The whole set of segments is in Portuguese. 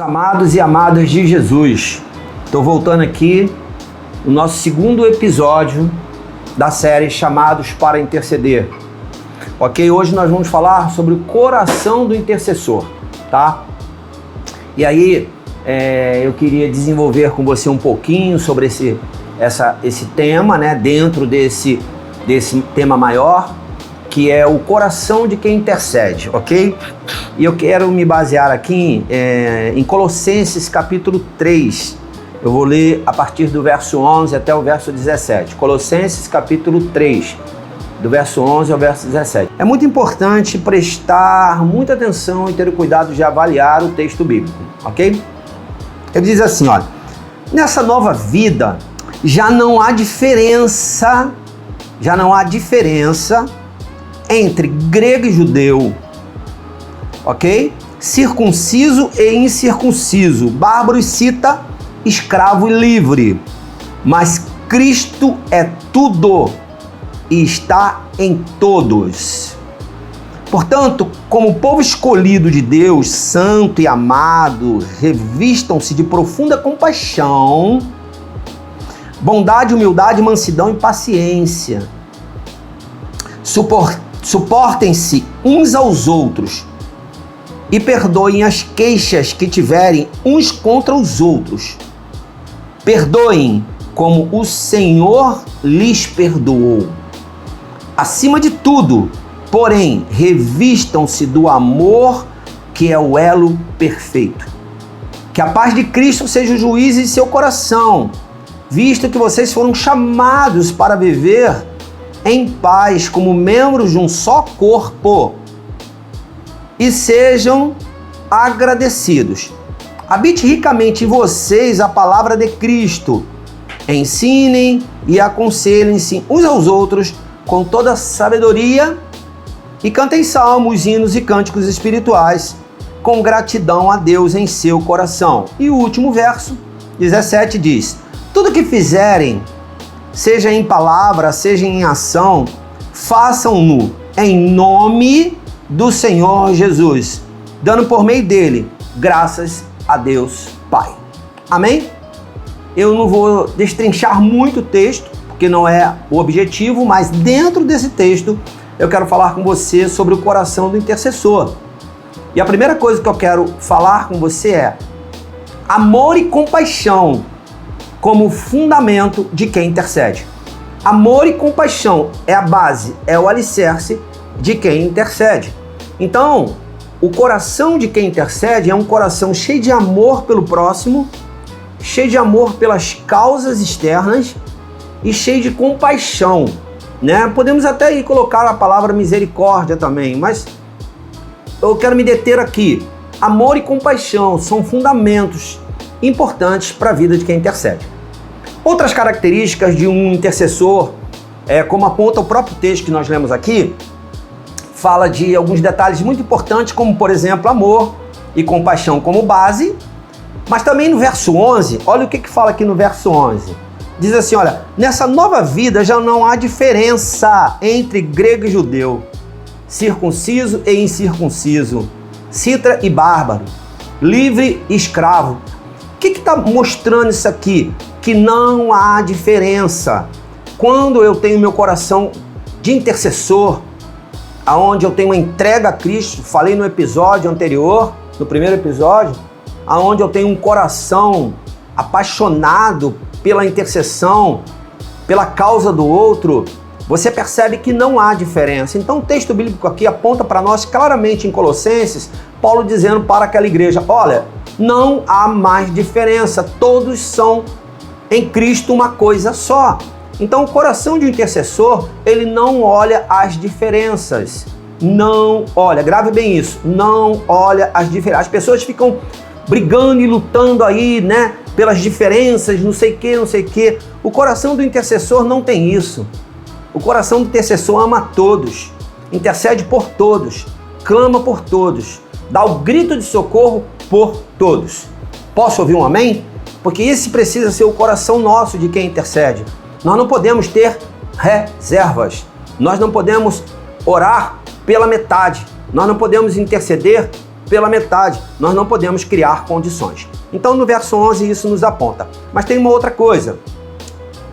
Amados e amadas de Jesus, estou voltando aqui no nosso segundo episódio da série Chamados para Interceder. Ok? Hoje nós vamos falar sobre o coração do intercessor, tá? E aí, eu queria desenvolver com você um pouquinho sobre esse tema, né? Dentro desse tema maior, que é o coração de quem intercede, ok? E eu quero me basear aqui em Colossenses capítulo 3. Eu vou ler a partir do verso 11 até o verso 17. Colossenses capítulo 3, do verso 11 ao verso 17. É muito importante prestar muita atenção e ter o cuidado de avaliar o texto bíblico, ok? Ele diz assim, olha: nessa nova vida já não há diferença entre grego e judeu, ok? Circunciso e incircunciso, bárbaro e cita, escravo e livre, mas Cristo é tudo e está em todos. Portanto, como povo escolhido de Deus, santo e amado, revistam-se de profunda compaixão, bondade, humildade, mansidão e paciência. Suportem-se uns aos outros e perdoem as queixas que tiverem uns contra os outros. Perdoem como o Senhor lhes perdoou. Acima de tudo, porém, revistam-se do amor, que é o elo perfeito. Que a paz de Cristo seja o juiz em seu coração, visto que vocês foram chamados para viver em paz como membros de um só corpo, e sejam agradecidos. Habite ricamente em vocês a palavra de Cristo. Ensinem e aconselhem-se uns aos outros com toda sabedoria e cantem salmos, hinos e cânticos espirituais com gratidão a Deus em seu coração. E o último verso, 17, diz: tudo que fizerem, seja em palavra, seja em ação, façam-no em nome do Senhor Jesus, dando por meio dele graças a Deus Pai. Amém? Eu não vou destrinchar muito o texto, porque não é o objetivo, mas dentro desse texto eu quero falar com você sobre o coração do intercessor. E a primeira coisa que eu quero falar com você é amor e compaixão como fundamento de quem intercede. Amor e compaixão é a base, é o alicerce de quem intercede. Então, o coração de quem intercede é um coração cheio de amor pelo próximo, cheio de amor pelas causas externas e cheio de compaixão, né? Podemos até aí colocar a palavra misericórdia também, mas eu quero me deter aqui. Amor e compaixão são fundamentos importantes para a vida de quem intercede. Outras características de um intercessor, como aponta o próprio texto que nós lemos aqui, fala de alguns detalhes muito importantes, como, por exemplo, amor e compaixão como base, mas também no verso 11, olha o que fala aqui no verso 11. Diz assim, olha: nessa nova vida já não há diferença entre grego e judeu, circunciso e incircunciso, cita e bárbaro, livre e escravo. O que está mostrando isso aqui? Que não há diferença. Quando eu tenho meu coração de intercessor, aonde eu tenho uma entrega a Cristo, falei no episódio anterior, no primeiro episódio, aonde eu tenho um coração apaixonado pela intercessão, pela causa do outro, você percebe que não há diferença. Então o texto bíblico aqui aponta para nós claramente em Colossenses, Paulo dizendo para aquela igreja: olha, não há mais diferença, todos são em Cristo uma coisa só. Então o coração de um intercessor, ele não olha as diferenças, não olha, grave bem isso, não olha as diferenças. As pessoas ficam brigando e lutando aí, né, pelas diferenças, não sei o que. O coração do intercessor não tem isso. O coração do intercessor ama a todos, intercede por todos, clama por todos, dá o grito de socorro por todos. Posso ouvir um amém? Porque esse precisa ser o coração nosso de quem intercede. Nós não podemos ter reservas, nós não podemos orar pela metade, nós não podemos interceder pela metade. Nós não podemos criar condições. Então, no verso 11, isso nos aponta. Mas tem uma outra coisa.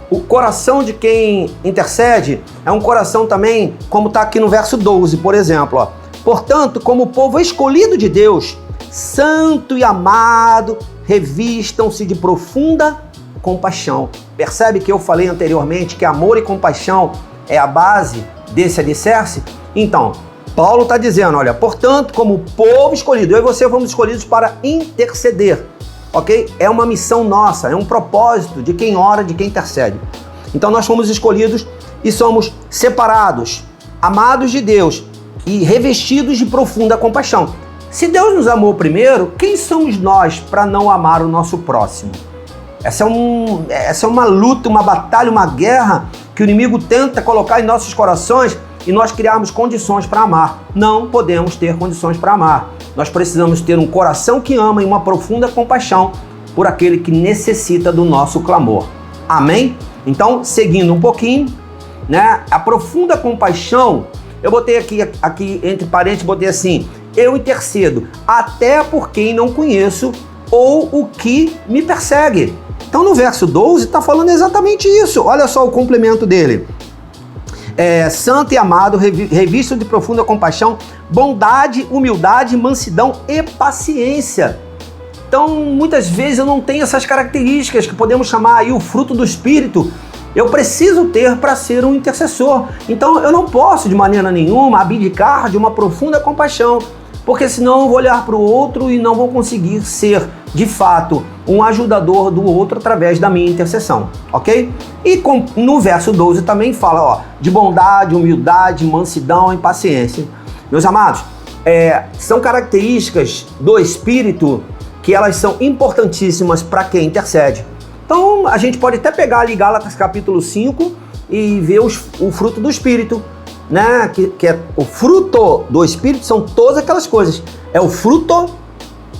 O coração de quem intercede é um coração também, como está aqui no verso 12, por exemplo. Ó. Portanto, como povo escolhido de Deus, santo e amado, revistam-se de profunda compaixão. Percebe que eu falei anteriormente que amor e compaixão é a base desse alicerce? Então, Paulo está dizendo, olha, portanto, como povo escolhido, eu e você fomos escolhidos para interceder, ok? É uma missão nossa, é um propósito de quem ora, de quem intercede. Então nós fomos escolhidos e somos separados, amados de Deus e revestidos de profunda compaixão. Se Deus nos amou primeiro, quem somos nós para não amar o nosso próximo? Essa é uma luta, uma batalha, uma guerra que o inimigo tenta colocar em nossos corações e nós criarmos condições para amar. Não podemos ter condições para amar. Nós precisamos ter um coração que ama e uma profunda compaixão por aquele que necessita do nosso clamor. Amém? Então, seguindo um pouquinho, né? A profunda compaixão, eu botei aqui entre parênteses, botei assim, eu intercedo até por quem não conheço ou o que me persegue. Então, no verso 12, está falando exatamente isso. Olha só o complemento dele. Santo e amado, revisto de profunda compaixão, bondade, humildade, mansidão e paciência. Então, muitas vezes eu não tenho essas características que podemos chamar aí o fruto do Espírito. Eu preciso ter para ser um intercessor. Então, eu não posso de maneira nenhuma abdicar de uma profunda compaixão, porque senão eu vou olhar para o outro e não vou conseguir ser, de fato, um ajudador do outro através da minha intercessão, ok? E no verso 12 também fala, ó, de bondade, humildade, mansidão e paciência. Meus amados, são características do Espírito que elas são importantíssimas para quem intercede. Então, a gente pode até pegar ali Gálatas capítulo 5 e ver o fruto do Espírito, né? Que é o fruto do Espírito, são todas aquelas coisas. É o fruto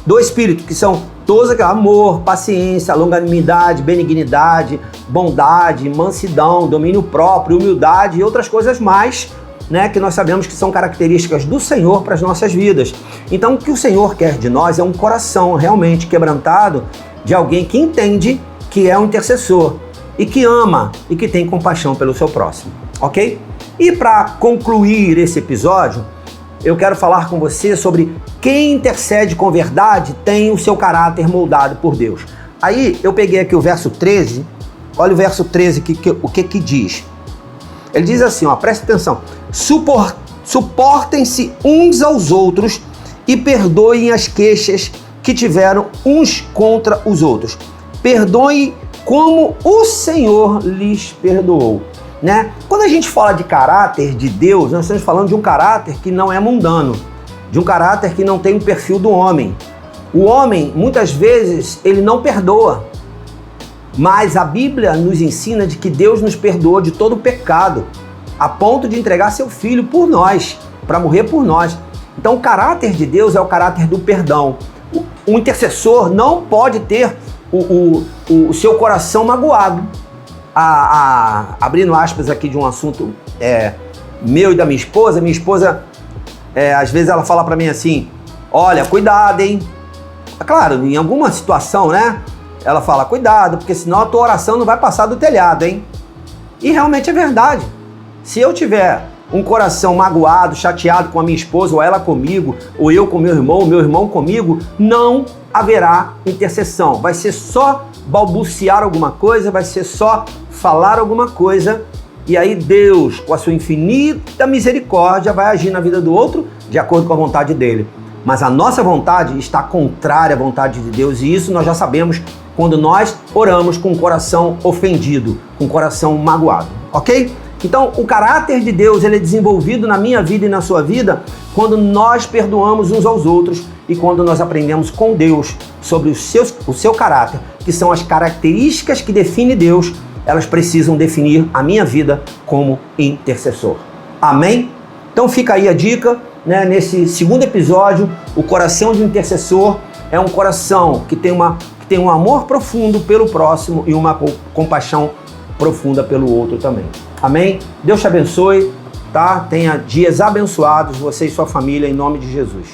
do Espírito, que são todas aquelas, amor, paciência, longanimidade, benignidade, bondade, mansidão, domínio próprio, humildade e outras coisas mais, né? Que nós sabemos que são características do Senhor para as nossas vidas. Então, o que o Senhor quer de nós é um coração realmente quebrantado de alguém que entende que é um intercessor e que ama e que tem compaixão pelo seu próximo, ok? E para concluir esse episódio, eu quero falar com você sobre quem intercede com verdade tem o seu caráter moldado por Deus. Aí eu peguei aqui o verso 13, olha o verso 13, o que diz. Ele diz assim, ó, presta atenção, suportem-se uns aos outros e perdoem as queixas que tiveram uns contra os outros. Perdoem como o Senhor lhes perdoou. Né? Quando a gente fala de caráter de Deus, nós estamos falando de um caráter que não é mundano, de um caráter que não tem o perfil do homem. O homem, muitas vezes, ele não perdoa, mas a Bíblia nos ensina de que Deus nos perdoou de todo o pecado, a ponto de entregar seu Filho por nós, para morrer por nós. Então o caráter de Deus é o caráter do perdão. O intercessor não pode ter o seu coração magoado. Abrindo aspas aqui de um assunto meu e da minha esposa às vezes ela fala para mim assim, olha, cuidado, hein? Claro, em alguma situação, né? Ela fala, cuidado, porque senão a tua oração não vai passar do telhado, hein? E realmente é verdade. Se eu tiver um coração magoado, chateado com a minha esposa, ou ela comigo, ou eu com meu irmão comigo, não haverá intercessão. Vai ser só balbuciar alguma coisa, vai ser só falar alguma coisa, e aí Deus, com a sua infinita misericórdia, vai agir na vida do outro de acordo com a vontade dele. Mas a nossa vontade está contrária à vontade de Deus, e isso nós já sabemos quando nós oramos com o coração ofendido, com o coração magoado, ok? Então, o caráter de Deus ele é desenvolvido na minha vida e na sua vida quando nós perdoamos uns aos outros e quando nós aprendemos com Deus sobre o seu caráter, que são as características que definem Deus, elas precisam definir a minha vida como intercessor. Amém? Então fica aí a dica, né? Nesse segundo episódio, o coração de intercessor é um coração que tem um amor profundo pelo próximo e uma compaixão profunda pelo outro também. Amém? Deus te abençoe, tá? Tenha dias abençoados, você e sua família, em nome de Jesus.